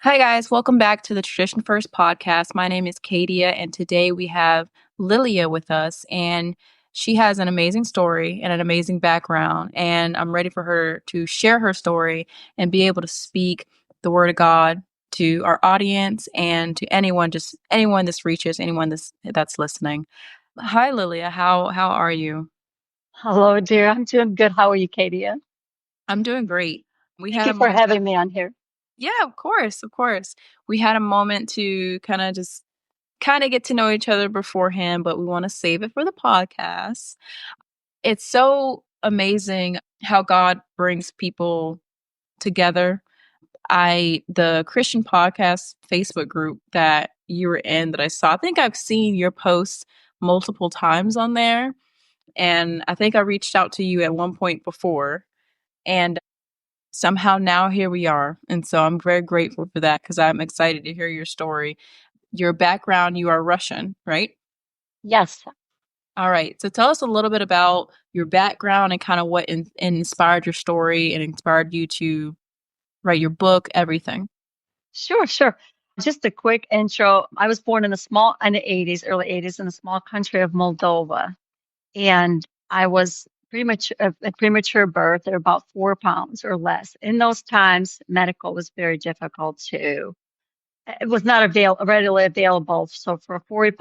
Hi, guys. Welcome back to the Tradition First podcast. My name is Kadia, and today we have Lilia with us. And she has an amazing story and an amazing background. And I'm ready for her to share her story and be able to speak the word of God to our audience and to anyone, just anyone this reaches, anyone that's listening. Hi, Lilia. How are you? Hello, dear. I'm doing good. How are you, Katie? I'm doing great. We Thank had you a for moment. having me on here. Yeah, of course, of course. We had a moment to kind of get to know each other beforehand, but we want to save it for the podcast. It's so amazing how God brings people together. The Christian podcast Facebook group that you were in that I saw, I think I've seen your posts multiple times on there. And I think I reached out to you at one point before. And somehow now here we are. And so I'm very grateful for that because I'm excited to hear your story. Your background, you are Russian, right? Yes, All right. So tell us a little bit about your background and kind of what inspired your story and inspired you to write your book, everything. sure. Just a quick intro. I was born in the 80s, early 80s, in the small country of Moldova. And I was a premature birth at about 4 pounds or less. In those times, medical was very difficult too. It was not readily available. So for 4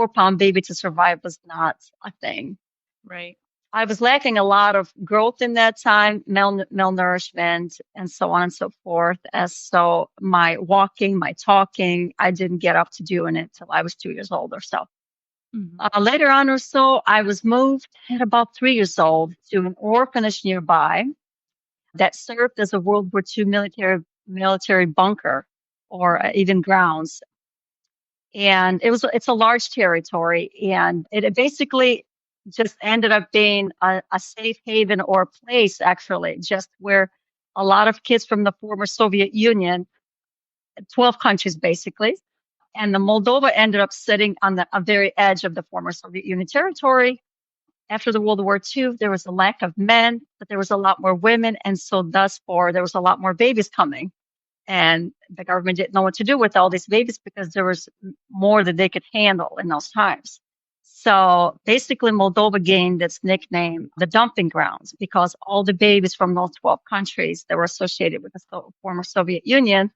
pound baby to survive was not a thing. Right. I was lacking a lot of growth in that time, malnourishment, and so on and so forth. As so, my walking, my talking, I didn't get up to doing it till I was 2 years old or so. Mhm. Later on or so, I was moved at about 3 years old to an orphanage nearby that served as a World War II military bunker or even grounds. And it's a large territory, and it basically just ended up being a safe haven or a place, actually, just where a lot of kids from the former Soviet Union, 12 countries basically, and the Moldova ended up sitting on the a very edge of the former Soviet Union territory. After the World War II, there was a lack of men, but there was a lot more women, and so thus far there was a lot more babies coming, and the government didn't know what to do with all these babies because there was more that they could handle in those times. So basically, Moldova gained its nickname, the dumping grounds, because all the babies from those 12 countries that were associated with the former Soviet Union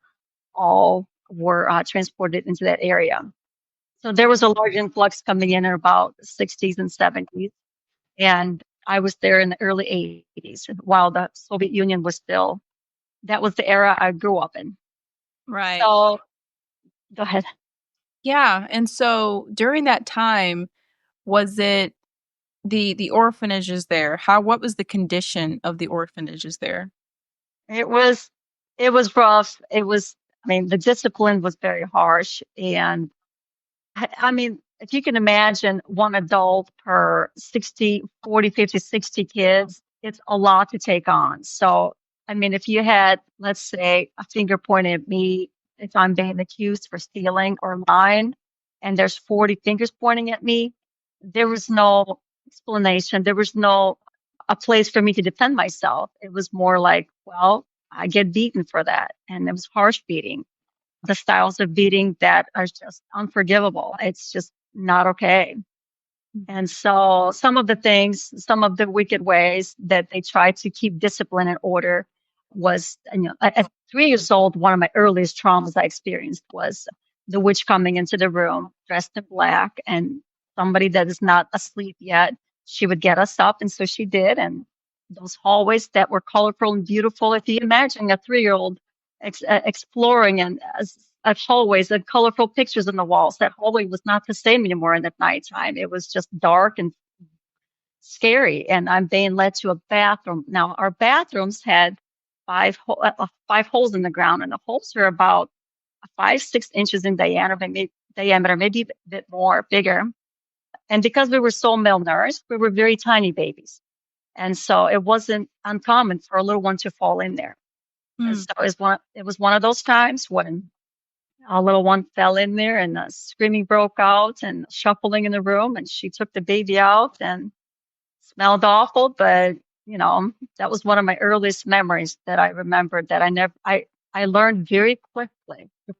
all were transported into that area. So there was a large influx coming in about the 60s and 70s. And I was there in the early 80s while the Soviet Union was still, that was the era I grew up in. Right. So go ahead. Yeah. And so during that time, was it the orphanages there? What was the condition of the orphanages there? It was it was rough. I mean, the discipline was very harsh. And I mean, if you can imagine one adult per 60, 40, 50, 60 kids, it's a lot to take on. So, I mean, if you had, let's say, a finger pointed at me, if I'm being accused for stealing or lying, and there's 40 fingers pointing at me, there was no explanation. There was no a place for me to defend myself. It was more like, well, I get beaten for that. And it was harsh beating, the styles of beating that are just unforgivable. It's just not okay. And so some of the wicked ways that they try to keep discipline and order was, at 3 years old, one of my earliest traumas I experienced was the witch coming into the room dressed in black and somebody that is not asleep yet. She would get us up. And so she did. And those hallways that were colorful and beautiful. If you imagine a 3 year old exploring and at hallways and colorful pictures on the walls. That hallway was not the same anymore in the nighttime. It was just dark and scary. And I'm being led to a bathroom. Now, our bathrooms had five holes in the ground, and the holes are about 5, 6 inches in diameter, maybe a bit more, bigger. And because we were so malnourished, we were very tiny babies. And so it wasn't uncommon for a little one to fall in there. And Hmm. so it was one of those times when our little one fell in there and screaming broke out and shuffling in the room. And she took the baby out and smelled awful. But, that was one of my earliest memories that I remembered that I learned very quickly to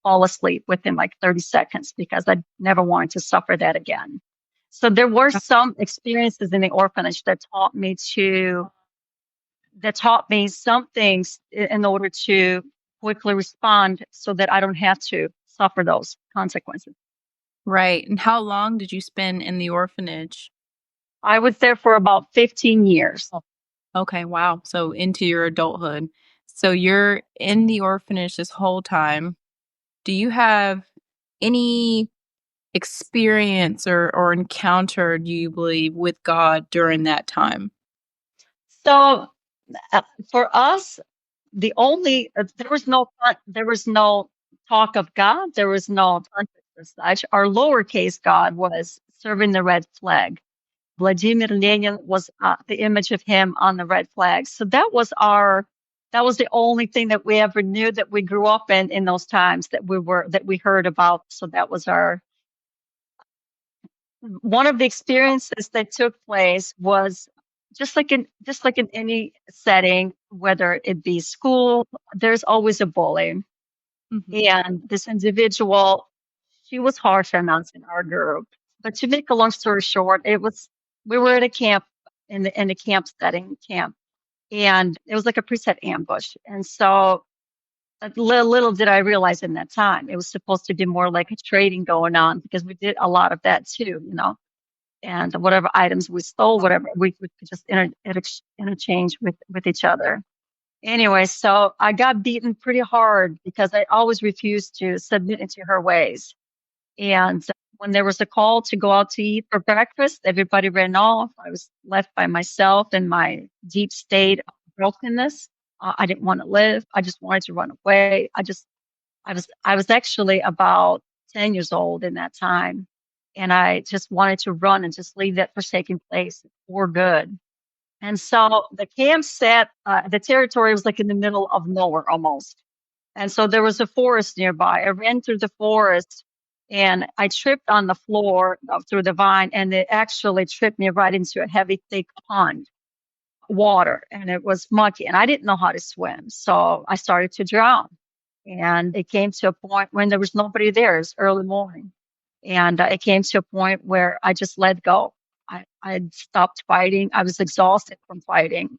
fall asleep within like 30 seconds because I never wanted to suffer that again. So there were some experiences in the orphanage that taught me some things in order to quickly respond so that I don't have to suffer those consequences. Right, and how long did you spend in the orphanage? I was there for about 15 years. Okay, wow, so into your adulthood. So you're in the orphanage this whole time. Do you have any experience or encounter, do you believe, with God during that time? So uh, for us, there was no talk of God. There was no context as such. Our lowercase God was serving the red flag. Vladimir Lenin was the image of him on the red flag. So that was the only thing that we ever knew that we grew up in those times that we heard about. So that was our one of the experiences that took place was just like in any setting, whether it be school, there's always a bully. Mhm, And this individual, she was harsh on us in our group. But to make a long story short, we were at a camp in a camp setting camp, and it was like a preset ambush. And so little did I realize in that time, it was supposed to be more like a trading going on because we did a lot of that too, you know, and whatever items we stole, whatever we could just interchange with each other. Anyway, so I got beaten pretty hard because I always refused to submit into her ways. And when there was a call to go out to eat for breakfast, everybody ran off. I was left by myself in my deep state of brokenness. I didn't want to live. I just wanted to run away. I was actually about 10 years old in that time. And I just wanted to run and just leave that forsaken place for good. And so the territory was like in the middle of nowhere almost. And so there was a forest nearby. I ran through the forest and I tripped on the floor through the vine, and it actually tripped me right into a heavy, thick pond water, and it was mucky, and I didn't know how to swim. So I started to drown. And it came to a point when there was nobody there. It was early morning. And it came to a point where I just let go. I stopped fighting. I was exhausted from fighting.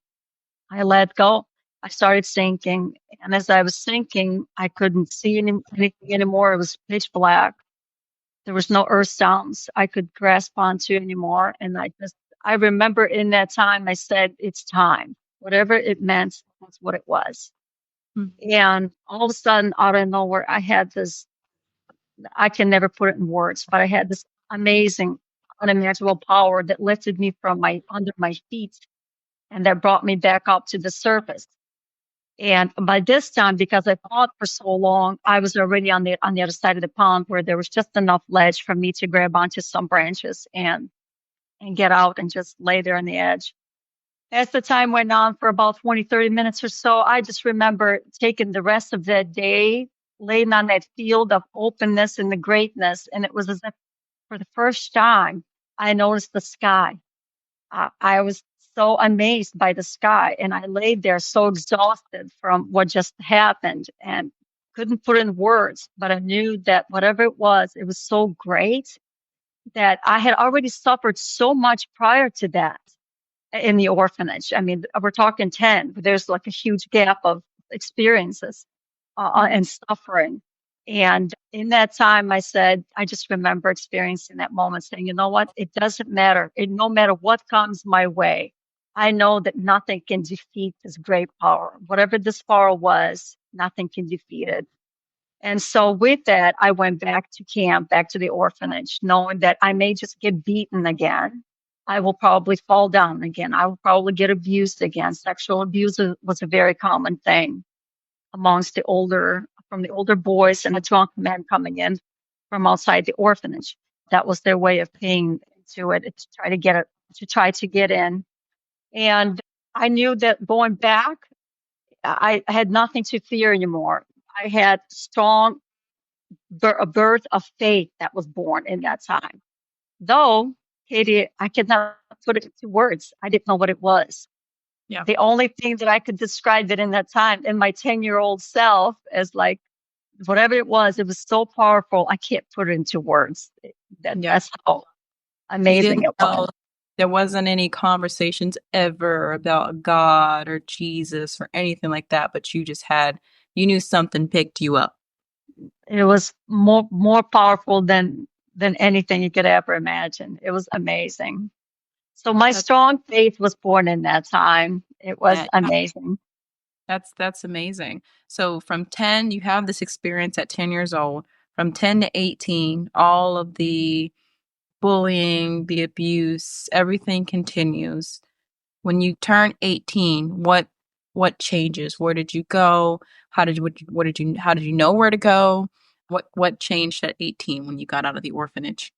I let go. I started sinking. And as I was sinking, I couldn't see anything anymore. It was pitch black. There was no earth sounds I could grasp onto anymore. And I remember in that time, I said, it's time. Whatever it meant, that's what it was. mhm, And all of a sudden, out of nowhere, I can never put it in words, but I had this amazing, unimaginable power that lifted me from under my feet and that brought me back up to the surface. And by this time, because I fought for so long, I was already on the other side of the pond where there was just enough ledge for me to grab onto some branches and get out and just lay there on the edge. As the time went on for about 20, 30 minutes or so, I just remember taking the rest of that day, laying on that field of openness and the greatness. And it was as if for the first time, I noticed the sky. I was so amazed by the sky, and I laid there so exhausted from what just happened and couldn't put in words. But I knew that whatever it was so great that I had already suffered so much prior to that in the orphanage. I mean, we're talking 10, but there's like a huge gap of experiences mhm, and suffering. And in that time, I just remember experiencing that moment saying, you know what? It doesn't matter. No matter what comes my way, I know that nothing can defeat this great power. Whatever this power was, nothing can defeat it. And so with that, I went back to camp, back to the orphanage, knowing that I may just get beaten again. I will probably fall down again. I will probably get abused again. Sexual abuse was a very common thing amongst from the older boys and the drunk men coming in from outside the orphanage. That was their way of paying into it to try to get in. And I knew that going back, I had nothing to fear anymore. I had a birth of faith that was born in that time. Though, Katie, I could not put it into words. I didn't know what it was. Yeah. The only thing that I could describe it in that time in my 10-year-old self as like whatever it was so powerful. I can't put it into words. Yeah. That's how You amazing didn't it was. know there wasn't any conversations ever about God or Jesus or anything like that, but you knew something picked you up. It was more powerful than anything you could ever imagine. It was amazing. So my That's strong faith was born in that time. It was that. amazing. That's amazing. So from 10, you have this experience at 10 years old. From 10 to 18, all of the bullying, the abuse, everything continues. When you turn 18, what changes? Where did you go? How did you know where to go? What changed at 18 when you got out of the orphanage?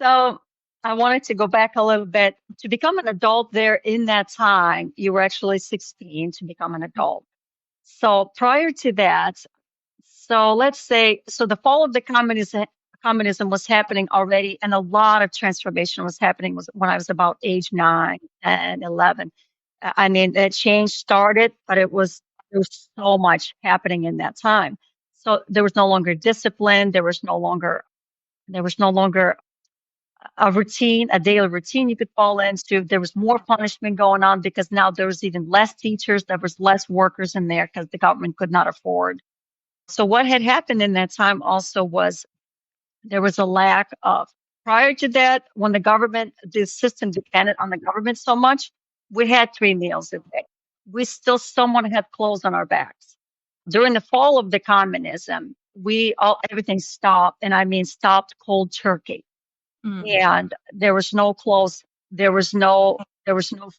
So I wanted to go back a little bit. To become an adult there in that time, you were actually 16 to become an adult. So prior to that, so let's say, so the fall of the communism was happening already, and a lot of transformation was happening was when I was about age 9 and 11. I mean, the change started, but there was so much happening in that time. So there was no longer discipline. There was no longer a routine, a daily routine you could fall into. There was more punishment going on because now there was even less teachers. There was less workers in there because the government could not afford. So what had happened in that time also was there was a lack of, prior to that, when the system depended on the government so much, we had 3 meals a day. We still somewhat had clothes on our backs. During the fall of the communism, everything stopped, and I mean stopped cold turkey. Mm, And there was no clothes, there was no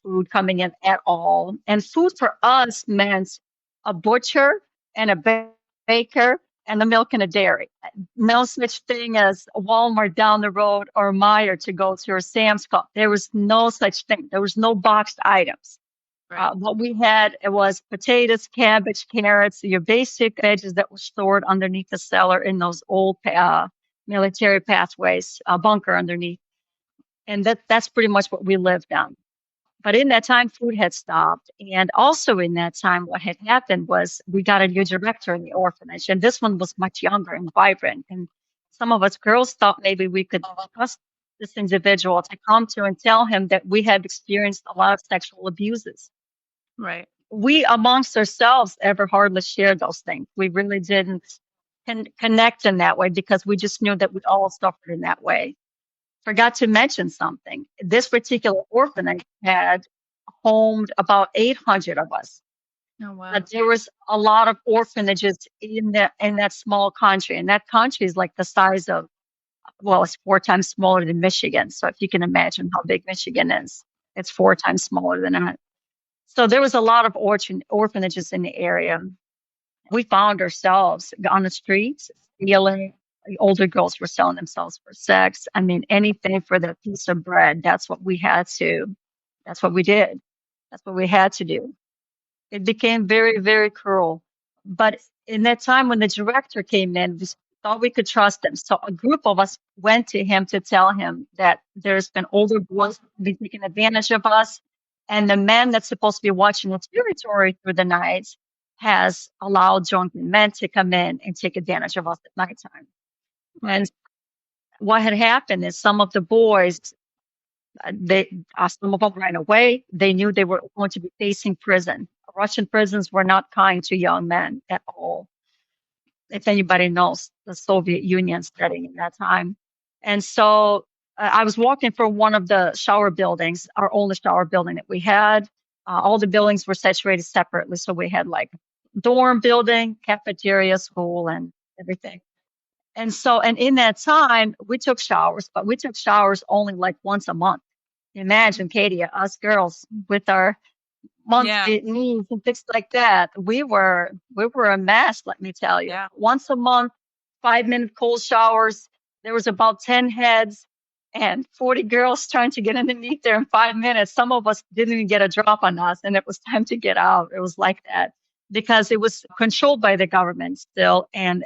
food coming in at all. And food for us meant a butcher and a baker and the milk and a dairy. No such thing as a Walmart down the road or Meyer to go to or Sam's Club. There was no such thing. There was no boxed items. right, What we had, it was potatoes, cabbage, carrots, your basic veggies that were stored underneath the cellar in those old military pathways, bunker underneath. And that's pretty much what we lived on. But in that time, food had stopped. And also in that time, what had happened was we got a new director in the orphanage. And this one was much younger and vibrant. And some of us girls thought maybe we could trust this individual to come to and tell him that we had experienced a lot of sexual abuses. right, We amongst ourselves ever hardly shared those things. We really didn't connect in that way because we just knew that we all suffered in that way. Forgot to mention something. This particular orphanage had homed about 800 of us. oh wow, But there was a lot of orphanages in that small country, and that country is like the size of, well, it's 4 times smaller than Michigan. So if you can imagine how big Michigan is, it's 4 times smaller than that. So there was a lot of orphanages in the area. We found ourselves on the streets stealing. Older girls were selling themselves for sex. I mean, anything for that piece of bread. That's what we did. That's what we had to do. It became very, very cruel. But in that time when the director came in, we thought we could trust him. So a group of us went to him to tell him that there's been older boys been taking advantage of us. And the man that's supposed to be watching the territory through the nights has allowed drunken men to come in and take advantage of us at nighttime. And right, what had happened is some of the boys, some of them ran away. They knew they were going to be facing prison. Russian prisons were not kind to young men at all. If anybody knows the Soviet Union setting in that time. And so I was walking from one of the shower buildings, our only shower building that we had. All the buildings were situated separately. So we had like dorm building, cafeteria, school, and everything. And so, and in that time, we took showers, but we took showers only like once a month. Imagine, Katie, us girls with our yeah, monthly needs and things like that. We were a mess, let me tell you. yeah, Once a month, 5 minute cold showers. There was about 10 heads and 40 girls trying to get underneath there in 5 minutes. Some of us didn't even get a drop on us, and it was time to get out. It was like that because it was controlled by the government still, and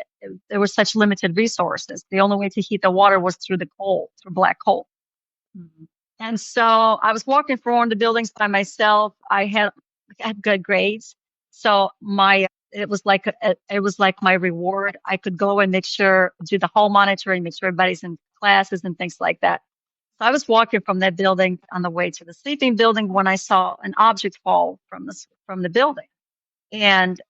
there were such limited resources. The only way to heat the water was through the coal, through black coal. mhm, And so I was walking through one of the buildings by myself. I had good grades. So it was like it was like my reward. I could go and make sure, do the hall monitoring, make sure everybody's in classes and things like that. So I was walking from that building on the way to the sleeping building when I saw an object fall from the building. And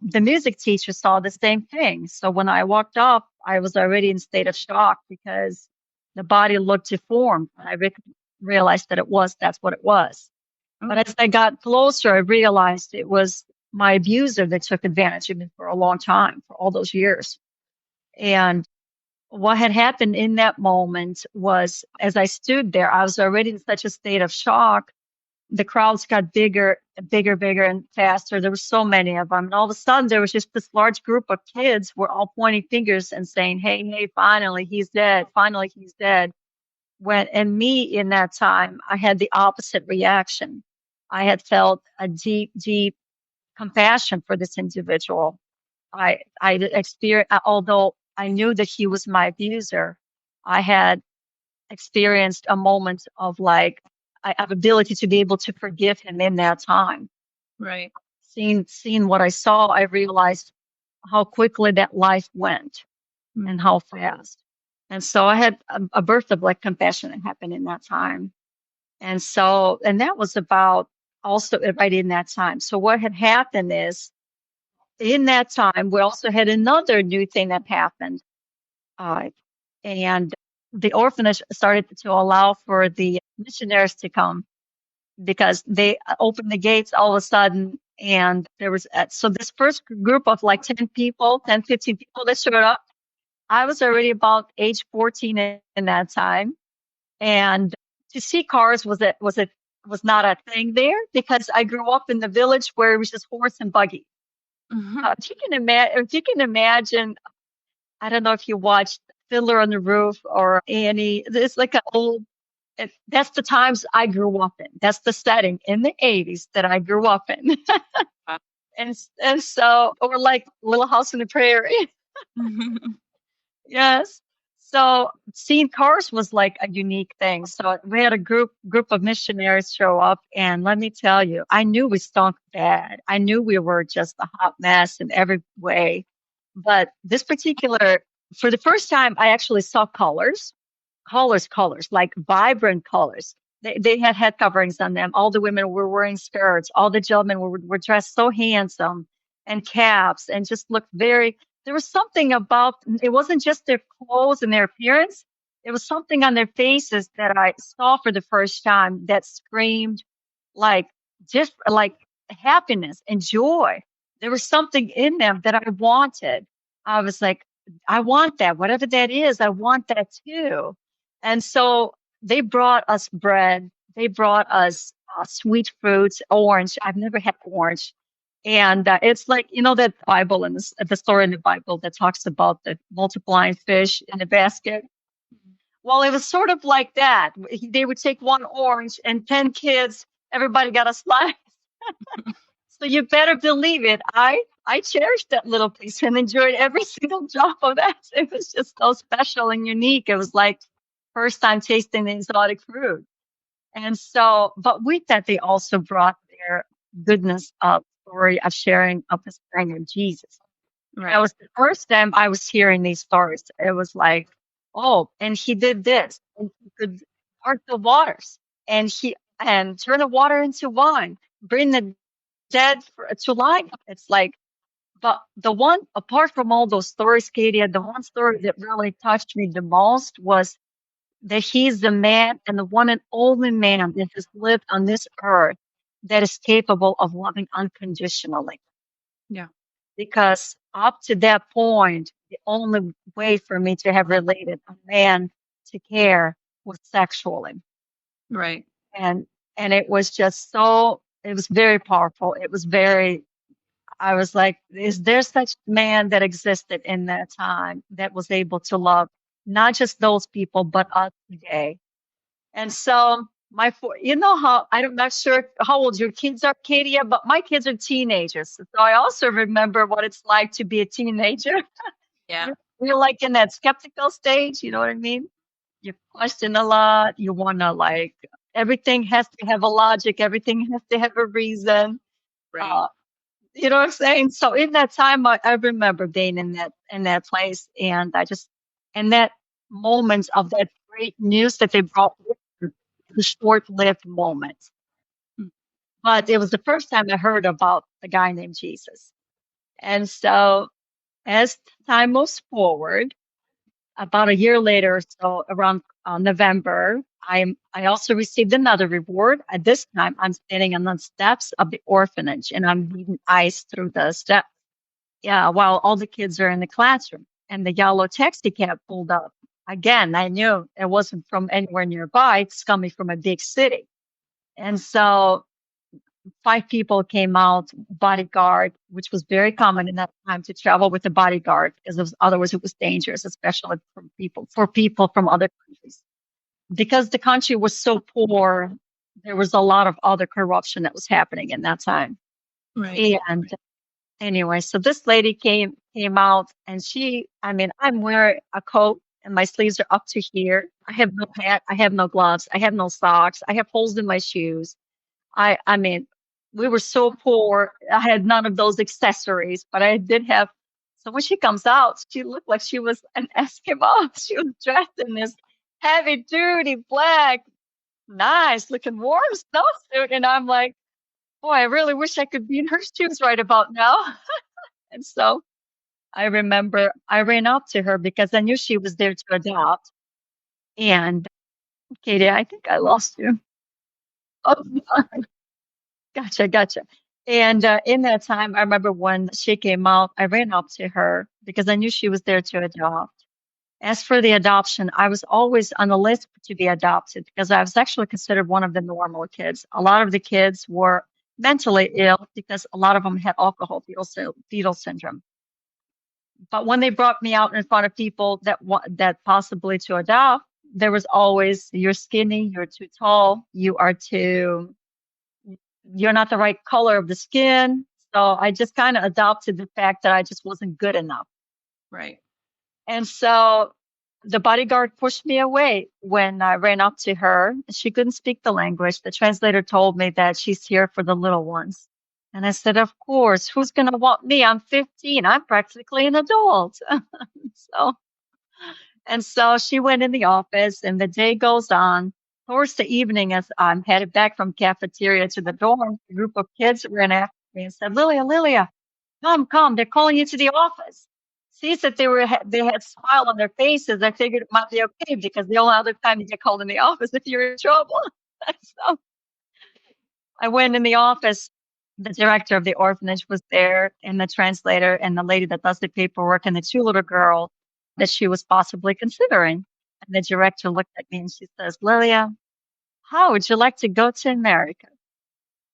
the music teacher saw the same thing. So when I walked up, I was already in state of shock because the body looked deformed. Realized that that's what it was. Oh, But as I got closer, I realized it was my abuser that took advantage of me for a long time, for all those years. And what had happened in that moment was, as I stood there, I was already in such a state of shock. The crowds got bigger, bigger, bigger, and faster. There were so many of them. And all of a sudden, there was just this large group of kids were all pointing fingers and saying, hey, hey, finally, he's dead. Finally, he's dead. And me in that time, I had the opposite reaction. I had felt a deep, deep compassion for this individual. I experienced, although I knew that he was my abuser, I had experienced a moment of like, I have ability to be able to forgive him in that time. right. Seeing what I saw, I realized how quickly that life went and Mhm. how fast. And so I had a burst of like compassion that happened in that time. And that was about also right in that time. So what had happened is in that time, we also had another new thing that happened. Uh, and the orphanage started to allow for the missionaries to come because they opened the gates all of a sudden. And there was, so this first group of like 10 people, 10, 15 people that showed up, I was already about age 14 in that time. And to see cars was not a thing there because I grew up in the village where it was just horse and buggy. Mhm. If you can imagine, I don't know if you watched Fiddler on the Roof or Annie. It's like that's the times I grew up in. That's the setting in the 80s that I grew up in. Wow. And so, or like Little House on the Prairie. Yes. So seeing cars was like a unique thing. So we had a group of missionaries show up, and let me tell you, I knew we stunk bad. I knew we were just a hot mess in every way. But this particular, for the first time, I actually saw colors, like vibrant colors. They had head coverings on them. All the women were wearing skirts. All the gentlemen were dressed so handsome and caps and just looked very, there was something about, it wasn't just their clothes and their appearance. There was something on their faces that I saw for the first time that screamed like, just like happiness and joy. There was something in them that I wanted. I was like, I want that. Whatever that is, I want that too. And so they brought us bread. They brought us sweet fruits, orange. I've never had orange. And it's like, you know, that Bible and the story in the Bible that talks about the multiplying fish in the basket. Well, it was sort of like that. They would take one orange and 10 kids, everybody got a slice. So you better believe it. I cherished that little piece and enjoyed every single drop of that. It was just so special and unique. It was like first time tasting the exotic fruit. And so, but with that, they also brought their goodness of story of sharing of the story of Jesus. And that Right. was the first time I was hearing these stories. It was like, oh, and he did this, and he could part the waters, and turn the water into wine, bring the to life. It's like, but the one apart from all those stories, Katie, the one story that really touched me the most was that he's the man and the one and only man that has lived on this earth that is capable of loving unconditionally. Yeah. Because up to that point, the only way for me to have related a man to care was sexually. Right. And it was just so it was very powerful. It was very I was like, is there such man that existed in that time that was able to love not just those people, but us today? And so you know how I'm not sure how old your kids are, Katie, but my kids are teenagers. So I also remember what it's like to be a teenager. Yeah. You're like in that skeptical stage, you know what I mean? You question a lot. You want to like everything has to have a logic. Everything has to have a reason. Right. Uh, you know what I'm saying? So in that time, I remember being in that place, and I just and that moment of that great news that they brought, the short-lived moment. Mm. But it was the first time I heard about the guy named Jesus. And so as time moves forward, about a year later or so, around November, I also received another reward. At this time, I'm standing on the steps of the orphanage and I'm reading ice through the steps. Yeah, while all the kids are in the classroom, and the yellow taxi cab pulled up. Again, I knew it wasn't from anywhere nearby. It's coming from a big city. And so five people came out, bodyguard, which was very common in that time to travel with a bodyguard because otherwise it was dangerous, especially for people from other countries. Because the country was so poor, there was a lot of other corruption that was happening in that time. Right. And anyway, so this lady came out and I mean, I'm wearing a coat and my sleeves are up to here. I have no hat, I have no gloves, I have no socks, I have holes in my shoes. I mean, we were so poor. I had none of those accessories, but I did have. So when she comes out, she looked like she was an Eskimo. She was dressed in this heavy duty black, nice looking warm snowsuit. And I'm like, boy, I really wish I could be in her shoes right about now. And so I remember I ran up to her because I knew she was there to adopt. And Katie, I think I lost you. Oh, gotcha, gotcha. And in that time, I remember when she came out, I ran up to her because I knew she was there to adopt. As for the adoption, I was always on the list to be adopted because I was actually considered one of the normal kids. A lot of the kids were mentally ill because a lot of them had alcohol fetal syndrome. But when they brought me out in front of people that possibly to adopt, there was always you're skinny, you're too tall, you're not the right color of the skin. So I just kind of adopted the fact that I just wasn't good enough. Right. And so the bodyguard pushed me away when I ran up to her. She couldn't speak the language. The translator told me that she's here for the little ones. And I said, of course, who's going to want me? I'm 15. I'm practically an adult. So and so she went in the office, and the day goes on. Towards the evening, as I'm headed back from cafeteria to the dorm, a group of kids ran after me and said, Lilia, Lilia, come, they're calling you to the office. Sees that they had smile on their faces. I figured it might be okay because the only other time you get called in the office if you're in trouble. So I went in the office. The director of the orphanage was there, and the translator, and the lady that does the paperwork, and the two little girls that she was possibly considering. And the director looked at me and she says, Lilia, how would you like to go to America?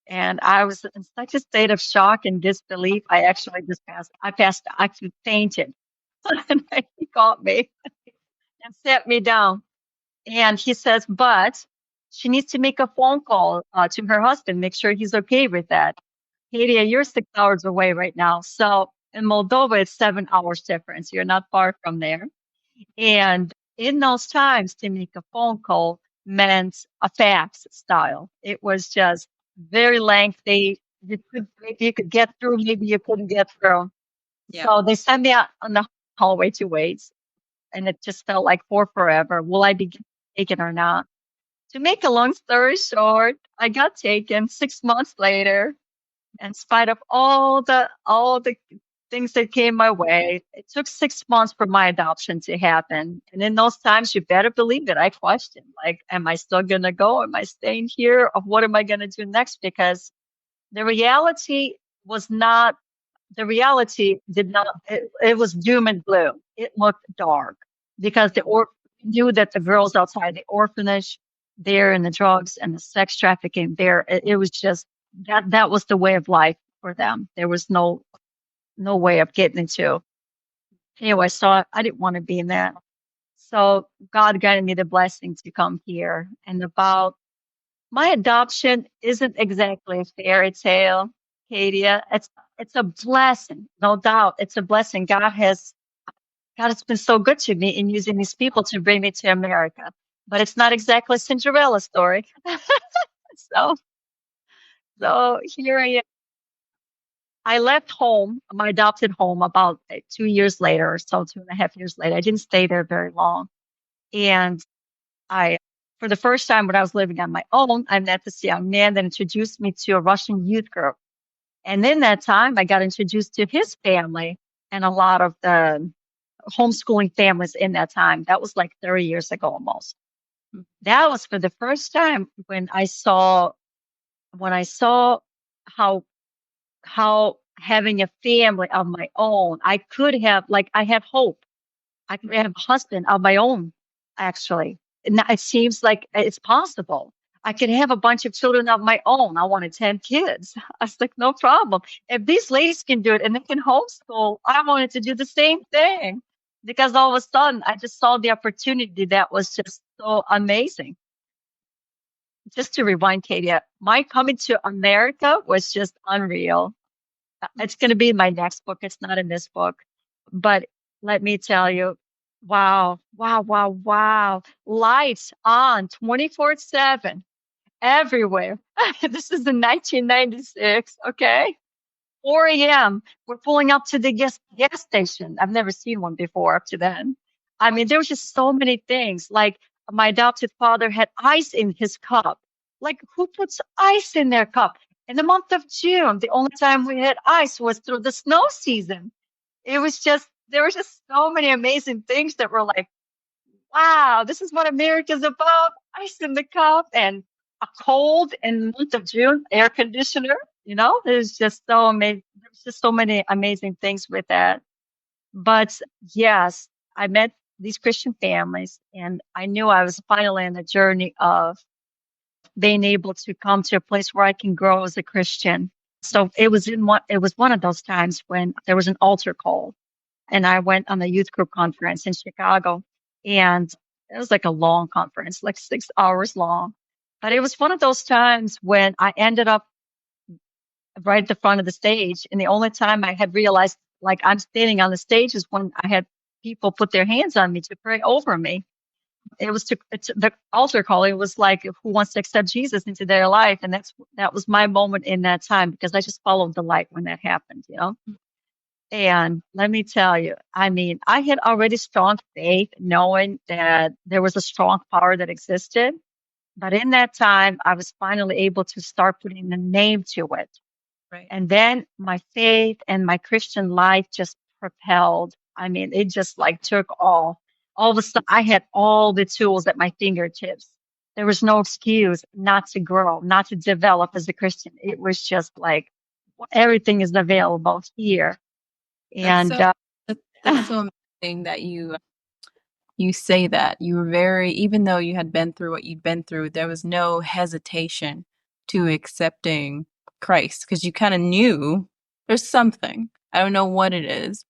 And I was in such a state of shock and disbelief. I actually I fainted. And he caught me and sat me down. And he says, but she needs to make a phone call to her husband, make sure he's okay with that. Katie, you're 6 hours away right now. So in Moldova, it's 7 hours difference. You're not far from there. And in those times, to make a phone call meant a fax style. It was just very lengthy. Maybe you could get through, maybe you couldn't get through. Yeah. So they sent me out on the hallway to wait, and it just felt like for forever. Will I be taken or not? To make a long story short, I got taken 6 months later in spite of all the things that came my way. It took 6 months for my adoption to happen. And in those times, you better believe that I questioned, like, am I still gonna go? Am I staying here? Or what am I gonna do next? Because the reality was not the reality did not it was doom and gloom. It looked dark because the or knew that the girls outside the orphanage there and the drugs and the sex trafficking there, it was just that was the way of life for them. There was no way of getting into. Anyway, so I didn't want to be in that. So God granted me the blessing to come here. And about my adoption isn't exactly a fairy tale, Katia. It's a blessing, no doubt. It's a blessing. God has. God has been so good to me in using these people to bring me to America. But it's not exactly a Cinderella story. So, so here I am. I left home, my adopted home, about 2 years later, or so 2.5 years later. I didn't stay there very long. And I, for the first time when I was living on my own, I met this young man that introduced me to a Russian youth group. And in that time, I got introduced to his family and a lot of the homeschooling families in that time. That was like 30 years ago almost. Mm. That was for the first time when I saw how having a family of my own, I could have, like, I had hope. I could have a husband of my own, actually. And it seems like it's possible. I could have a bunch of children of my own. I wanted 10 kids. I was like, no problem. If these ladies can do it and they can homeschool, I wanted to do the same thing because all of a sudden I just saw the opportunity that was just so amazing. Just to rewind, Katie, my coming to America was just unreal. It's going to be in my next book. It's not in this book. But let me tell you, wow, wow, wow, wow. Lights on 24/7 everywhere. This is in 1996, okay? 4 a.m. We're pulling up to the gas station. I've never seen one before up to then. I mean, there was just so many things. Like my adopted father had ice in his cup. Like who puts ice in their cup? In the month of June, the only time we had ice was through the snow season. It was just there were just so many amazing things that were like, wow, this is what America's about. Ice in the cup and a cold in the month of June, air conditioner. There's just so amazing. There's just so many amazing things with that. But yes, I met these Christian families and I knew I was finally on the journey of being able to come to a place where I can grow as a Christian. So it was one of those times when there was an altar call and I went on a youth group conference in Chicago. And it was like a long conference, like 6 hours long. But it was one of those times when I ended up right at the front of the stage. And the only time I had realized, like, I'm standing on the stage is when I had people put their hands on me to pray over me. It's the altar call. It was like, who wants to accept Jesus into their life? And that was my moment in that time because I just followed the light when that happened. And let me tell you, I mean, I had already strong faith knowing that there was a strong power that existed. But in that time, I was finally able to start putting a name to it. Right. And then my faith and my Christian life just propelled. I mean, it just like took all. All of a sudden, I had all the tools at my fingertips. There was no excuse not to grow, not to develop as a Christian. It was just like everything is available here. That's And so that's so amazing that you say that. You were very even though you had been through what you'd been through, there was no hesitation to accepting Christ because you kind of knew there's something. I don't know what it is,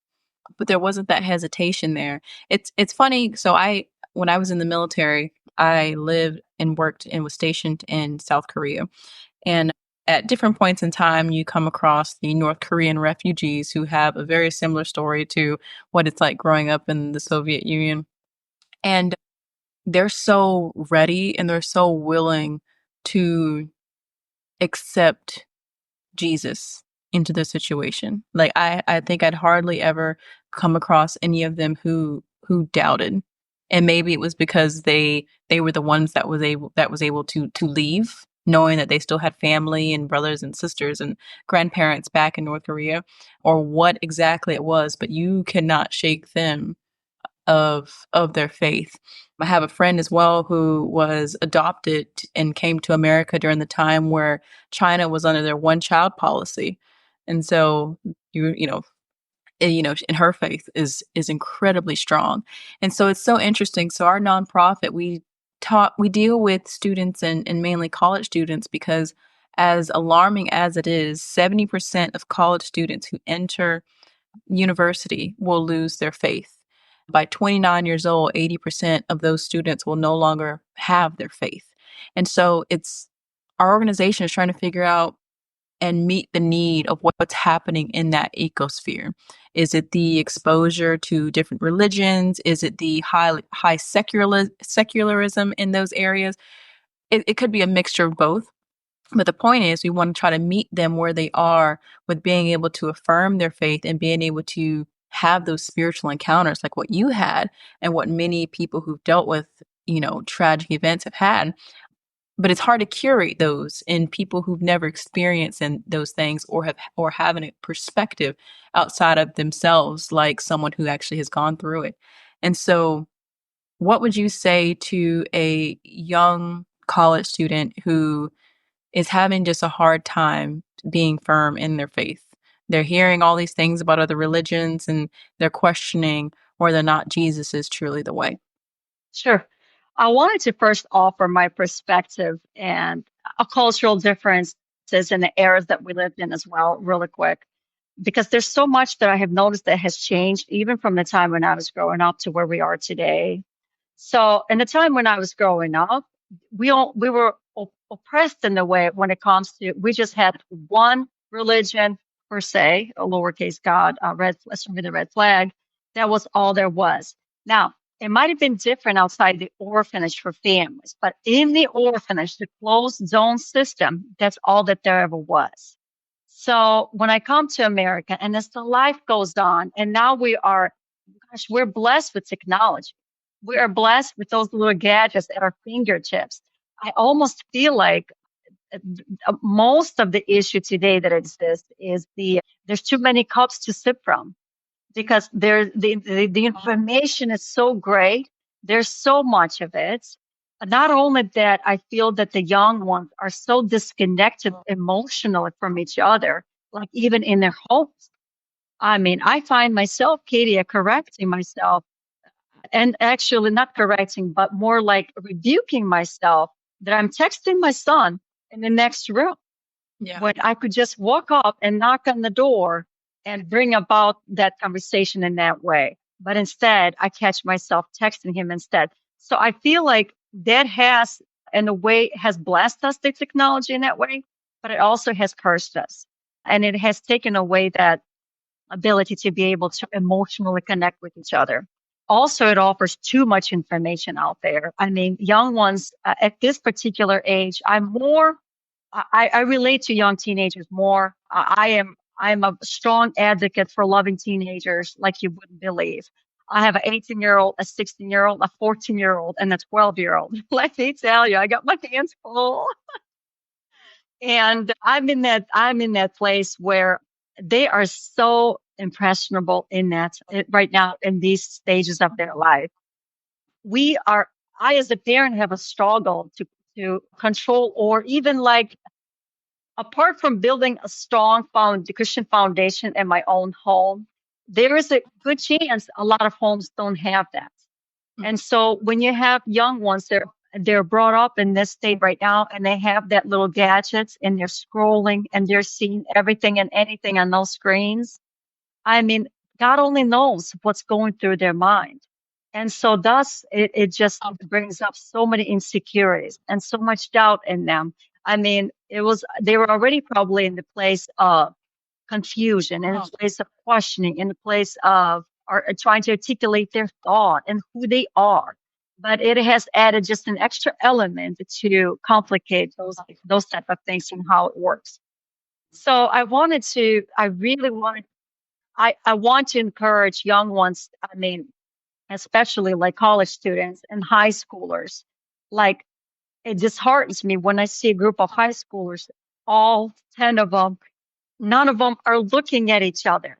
but there wasn't that hesitation there. It's funny. So I when I was in the military, I lived and worked and was stationed in South Korea. And at different points in time, you come across the North Korean refugees who have a very similar story to what it's like growing up in the Soviet Union. And they're so ready and they're so willing to accept Jesus into the situation. Like I think I'd hardly ever come across any of them who doubted. And maybe it was because they were the ones that was able to leave, knowing that they still had family and brothers and sisters and grandparents back in North Korea, or what exactly it was, but you cannot shake them of their faith. I have a friend as well who was adopted and came to America during the time where China was under their one child policy. And so and her faith is incredibly strong. And so it's so interesting. So our nonprofit, we deal with students and mainly college students because as alarming as it is, 70% of college students who enter university will lose their faith. By 29 years old, 80% of those students will no longer have their faith. And so it's our organization is trying to figure out and meet the need of what's happening in that ecosphere? Is it the exposure to different religions? Is it the high secularism in those areas? It could be a mixture of both. But the point is, we want to try to meet them where they are with being able to affirm their faith and being able to have those spiritual encounters like what you had and what many people who've dealt with, tragic events have had. But it's hard to curate those in people who've never experienced those things or have a perspective outside of themselves, like someone who actually has gone through it. And so, what would you say to a young college student who is having just a hard time being firm in their faith? They're hearing all these things about other religions and they're questioning whether or not Jesus is truly the way. Sure. I wanted to first offer my perspective and a cultural differences in the eras that we lived in as well, really quick, because there's so much that I have noticed that has changed, even from the time when I was growing up to where we are today. So, in the time when I was growing up, we were oppressed in the way when it comes to we just had one religion per se, a lowercase God, let's remove the red flag. That was all there was. Now, it might have been different outside the orphanage for families, but in the orphanage, the closed zone system, that's all that there ever was. So when I come to America and as the life goes on, and now gosh, we're blessed with technology. We are blessed with those little gadgets at our fingertips. I almost feel like most of the issue today that exists is there's too many cups to sip from because the information is so great. There's so much of it. Not only that, I feel that the young ones are so disconnected emotionally from each other, like even in their homes. I mean, I find myself, Katie, correcting myself and actually not correcting, but more like rebuking myself that I'm texting my son in the next room Yeah. when I could just walk up and knock on the door and bring about that conversation in that way. But instead, I catch myself texting him instead. So I feel like that has, in a way, has blessed us, the technology in that way, but it also has cursed us. And it has taken away that ability to be able to emotionally connect with each other. Also, it offers too much information out there. I mean, young ones at this particular age, I relate to young teenagers more. I'm a strong advocate for loving teenagers like you wouldn't believe. I have an 18-year-old, a 16-year-old, a 14-year-old, and a 12-year-old. Let me tell you, I got my hands full. And I'm in that place where they are so impressionable in right now in these stages of their life. We are, I as a parent have a struggle to control or even like apart from building a strong Christian foundation in my own home, there is a good chance a lot of homes don't have that. And so when you have young ones, they're brought up in this state right now and they have that little gadgets and they're scrolling and they're seeing everything and anything on those screens. I mean, God only knows what's going through their mind. And so thus it just brings up so many insecurities and so much doubt in them. I mean, they were already probably in the place of confusion, in a place of questioning, in a place of trying to articulate their thought and who they are. But it has added just an extra element to complicate those type of things and how it works. So I really wanted, I want to encourage young ones. I mean, especially like college students and high schoolers. Like it disheartens me when I see a group of high schoolers, all 10 of them, none of them are looking at each other.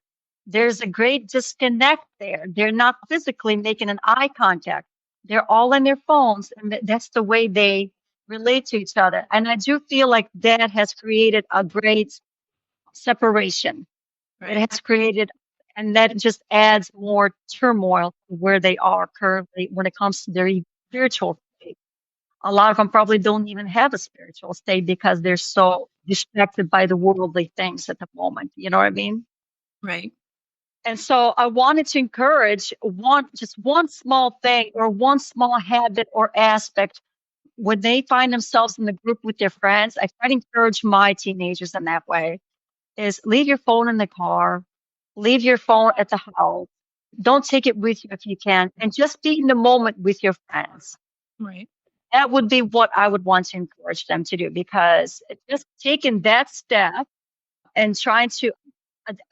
There's a great disconnect there. They're not physically making an eye contact. They're all on their phones, and that's the way they relate to each other. And I do feel like that has created a great separation. It Right. has created, and that just adds more turmoil to where they are currently when it comes to their spiritual state. A lot of them probably don't even have a spiritual state because they're so distracted by the worldly things at the moment. You know what I mean? Right. And so I wanted to encourage just one small thing or one small habit or aspect when they find themselves in the group with their friends, I try to encourage my teenagers in that way is leave your phone in the car, leave your phone at the house. Don't take it with you if you can, and just be in the moment with your friends. Right. That would be what I would want to encourage them to do because just taking that step and trying to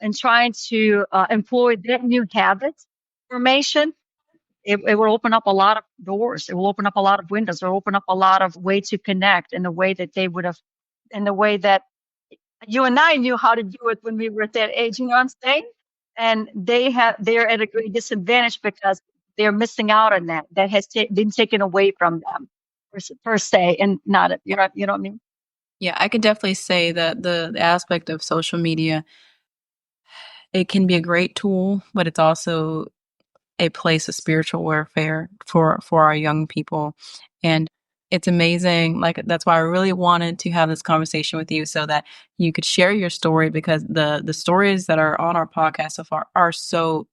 employ that new habit formation, it will open up a lot of doors. It will open up a lot of windows. It will open up a lot of way to connect in the way that they would have, in the way that you and I knew how to do it when we were at that age. You know what I'm saying? And they're at a great disadvantage because they're missing out on that. That has been taken away from them per se, and not you know what I mean. Yeah, I could definitely say that the aspect of social media, it can be a great tool, but it's also a place of spiritual warfare for our young people. And it's amazing. Like that's why I really wanted to have this conversation with you so that you could share your story because the stories that are on our podcast so far are so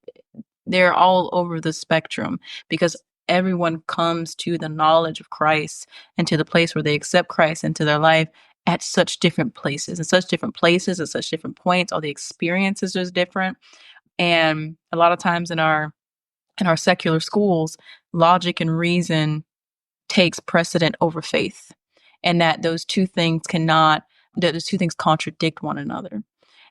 they're all over the spectrum because everyone comes to the knowledge of Christ and to the place where they accept Christ into their life at such different places and such different places at such different points. All the experiences is different. And a lot of times in our secular schools, logic and reason takes precedent over faith, and that those two things contradict one another.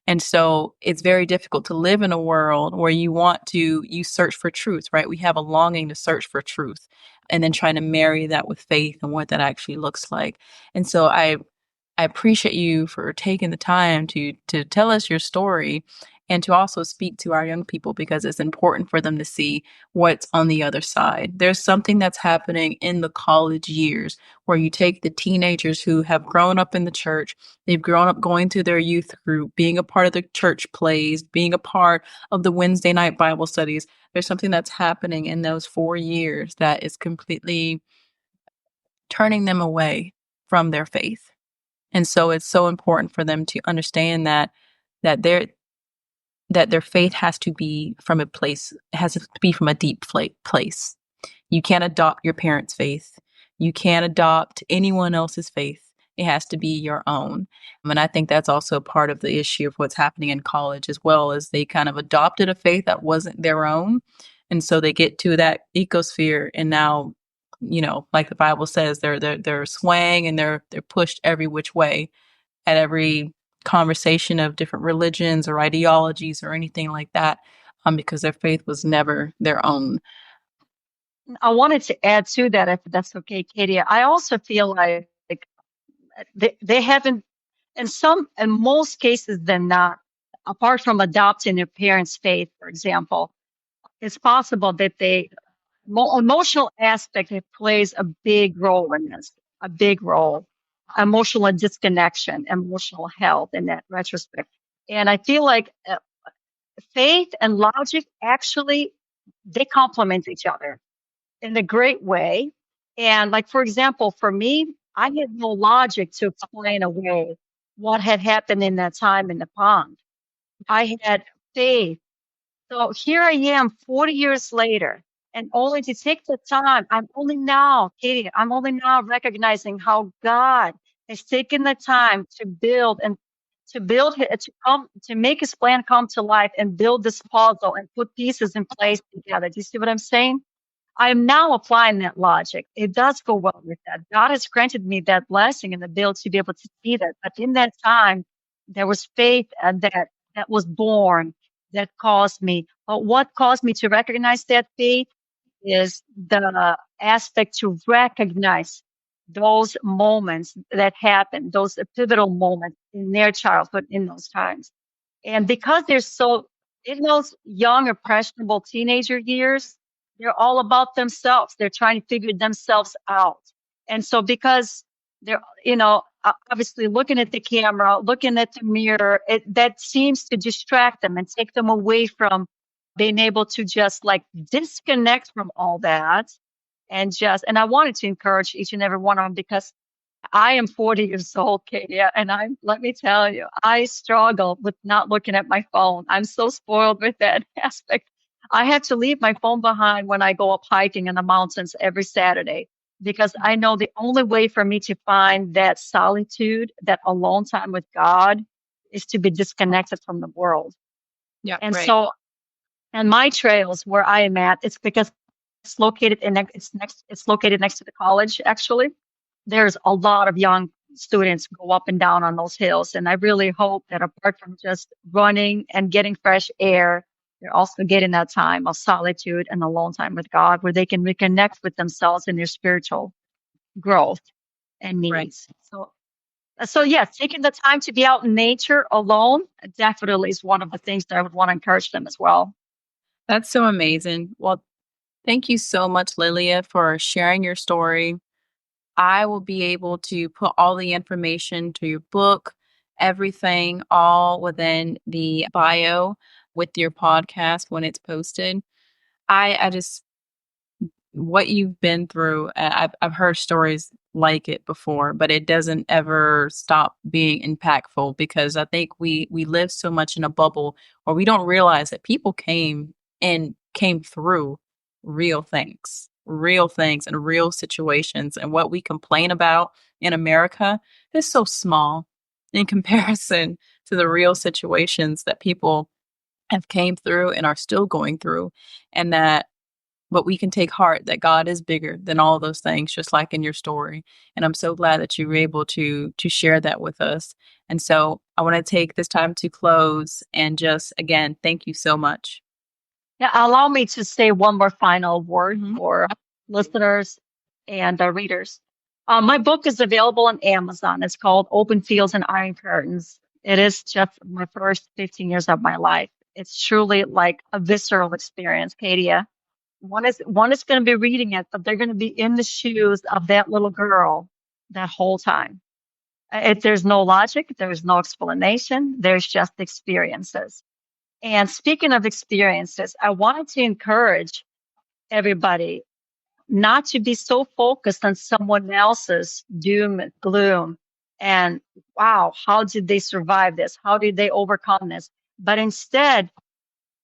And so it's very difficult to live in a world where you search for truth, right? We have a longing to search for truth and then trying to marry that with faith and what that actually looks like. And so I appreciate you for taking the time to tell us your story and to also speak to our young people because it's important for them to see what's on the other side. There's something that's happening in the college years where you take the teenagers who have grown up in the church, they've grown up going to their youth group, being a part of the church plays, being a part of the Wednesday night Bible studies. There's something that's happening in those 4 years that is completely turning them away from their faith. And so it's so important for them to understand that their that their faith has to be from a deep place. You can't adopt your parents' faith. You can't adopt anyone else's faith. It has to be your own. And I think that's also part of the issue of what's happening in college as well, is they kind of adopted a faith that wasn't their own. And so they get to that ecosphere and now, like the Bible says, they're swaying and they're pushed every which way at every conversation of different religions or ideologies or anything like that, because their faith was never their own. I wanted to add to that, if that's okay, Katie. I also feel like they haven't, in most cases than not, apart from adopting their parents' faith, for example, it's possible that emotional aspect it plays a big role in this, a big role. Emotional disconnection, emotional health in that retrospect. And I feel like faith and logic actually they complement each other in a great way. And like for example, for me, I had no logic to explain away what had happened in that time in the pond. I had faith. So here I am 40 years later, and only to take the time, I'm only now, Katie, I'm only now recognizing how God has taken the time to build and to make his plan come to life and build this puzzle and put pieces in place together. Do you see what I'm saying? I am now applying that logic. It does go well with that. God has granted me that blessing and the ability to be able to see that. But in that time, there was faith that was born that caused me. But what caused me to recognize that faith is the aspect to recognize those moments that happened, those pivotal moments in their childhood in those times. And because they're so, in those young, impressionable teenager years, they're all about themselves. They're trying to figure themselves out. And so because they're, obviously looking at the camera, looking at the mirror, that seems to distract them and take them away from being able to just like disconnect from all that and I wanted to encourage each and every one of them because I am 40 years old, Katie, and let me tell you, I struggle with not looking at my phone. I'm so spoiled with that aspect. I have to leave my phone behind when I go up hiking in the mountains every Saturday. because I know the only way for me to find that solitude, that alone time with God, is to be disconnected from the world. Yeah, And right. so, and my trails where I am at, it's because it's located next to the college, actually. There's a lot of young students go up and down on those hills. And I really hope that apart from just running and getting fresh air, they're also getting that time of solitude and alone time with God where they can reconnect with themselves in their spiritual growth and Right. needs. So yes, taking the time to be out in nature alone definitely is one of the things that I would want to encourage them as well. That's so amazing. Well, thank you so much, Lilia, for sharing your story. I will be able to put all the information to your book, everything, all within the bio with your podcast when it's posted. I just what you've been through, I've heard stories like it before, but it doesn't ever stop being impactful because I think we live so much in a bubble or we don't realize that people came through real things and real situations, and what we complain about in America is so small in comparison to the real situations that people have came through and are still going through, and that but we can take heart that God is bigger than all those things, just like in your story. And I'm so glad that you were able to share that with us. And so I want to take this time to close and just again thank you so much. Yeah, allow me to say one more final word Mhm. for listeners and readers. My book is available on Amazon. It's called Open Fields and Iron Curtains. It is just my first 15 years of my life. It's truly like a visceral experience, Katia. One is going to be reading it, but they're going to be in the shoes of that little girl that whole time. There's no logic, there's no explanation, there's just experiences. And speaking of experiences, I wanted to encourage everybody not to be so focused on someone else's doom and gloom and wow, how did they survive this? How did they overcome this? But instead,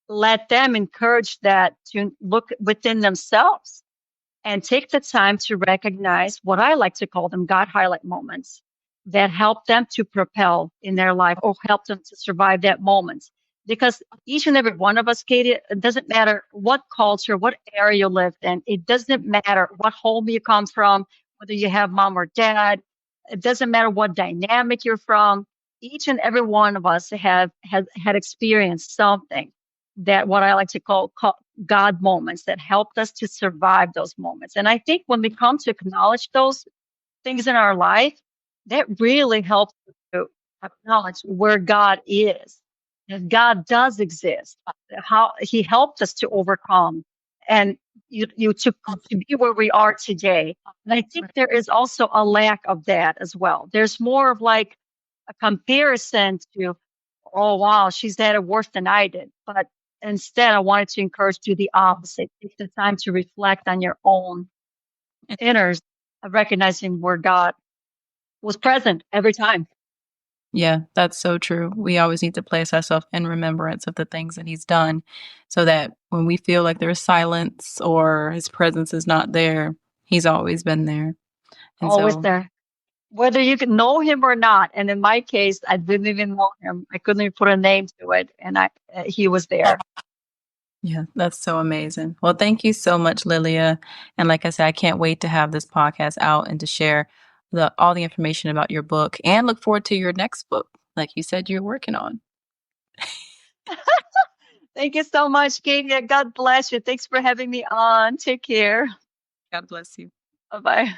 let them encourage that to look within themselves and take the time to recognize what I like to call them God highlight moments that help them to propel in their life or help them to survive that moment. Because each and every one of us, Katie, it doesn't matter what culture, what area you lived in, it doesn't matter what home you come from, whether you have mom or dad, it doesn't matter what dynamic you're from. Each and every one of us has had experienced something that what I like to call God moments that helped us to survive those moments. And I think when we come to acknowledge those things in our life, that really helps us to acknowledge where God is. That God does exist, how He helped us to overcome and you to be where we are today. And I think there is also a lack of that as well. There's more of like a comparison to, oh wow, she's had it worse than I did. But instead, I wanted to encourage you the opposite. Take the time to reflect on your own inners, of recognizing where God was present every time. Yeah, that's so true. We always need to place ourselves in remembrance of the things that he's done so that when we feel like there's silence or his presence is not there, he's always been there. And Always so, there. Whether you can know him or not. And in my case, I didn't even know him. I couldn't even put a name to it. And he was there. yeah, that's so amazing. Well, thank you so much, Lilia. And like I said, I can't wait to have this podcast out and to share all the information about your book and look forward to your next book, like you said you're working on. Thank you so much, Katie. God bless you. Thanks for having me on. Take care. God bless you. Bye bye.